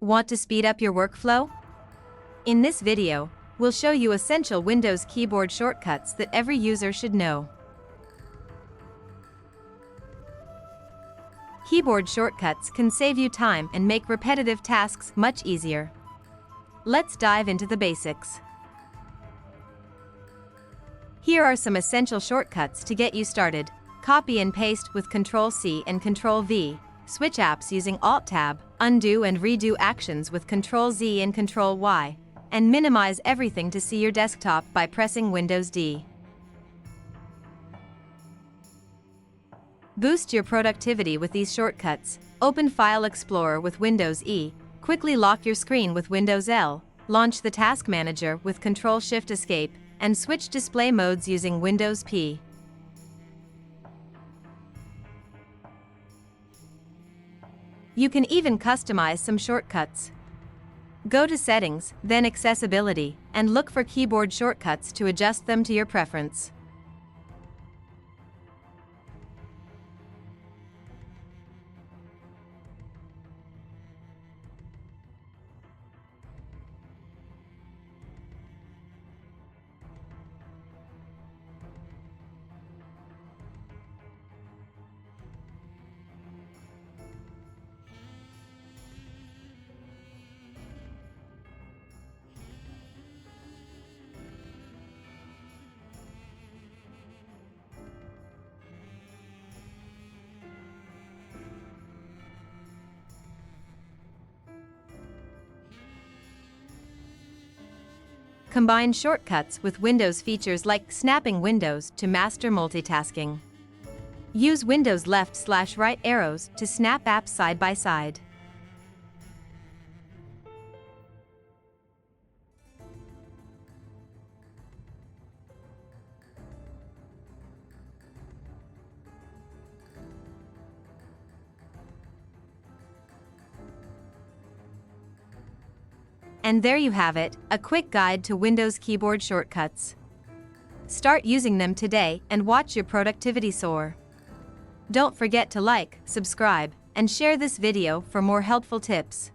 Want to speed up your workflow? In this video, we'll show you essential Windows keyboard shortcuts that every user should know. Keyboard shortcuts can save you time and make repetitive tasks much easier. Let's dive into the basics. Here are some essential shortcuts to get you started. Copy and paste with Ctrl-C and Ctrl-V. Switch apps using Alt-Tab. Undo and redo actions with Ctrl-Z and Ctrl-Y. And minimize everything to see your desktop by pressing Windows-D. Boost your productivity with these shortcuts. Open File Explorer with Windows-E. Quickly lock your screen with Windows-L. Launch the Task Manager with Ctrl-Shift-Escape. And switch display modes using Windows-P. You can even customize some shortcuts. Go to Settings, then Accessibility, and look for keyboard shortcuts to adjust them to your preference. Combine shortcuts with Windows features like snapping windows to master multitasking. Use Windows left/right arrows to snap apps side by side. And there you have it, a quick guide to Windows keyboard shortcuts. Start using them today and watch your productivity soar. Don't forget to like, subscribe, and share this video for more helpful tips.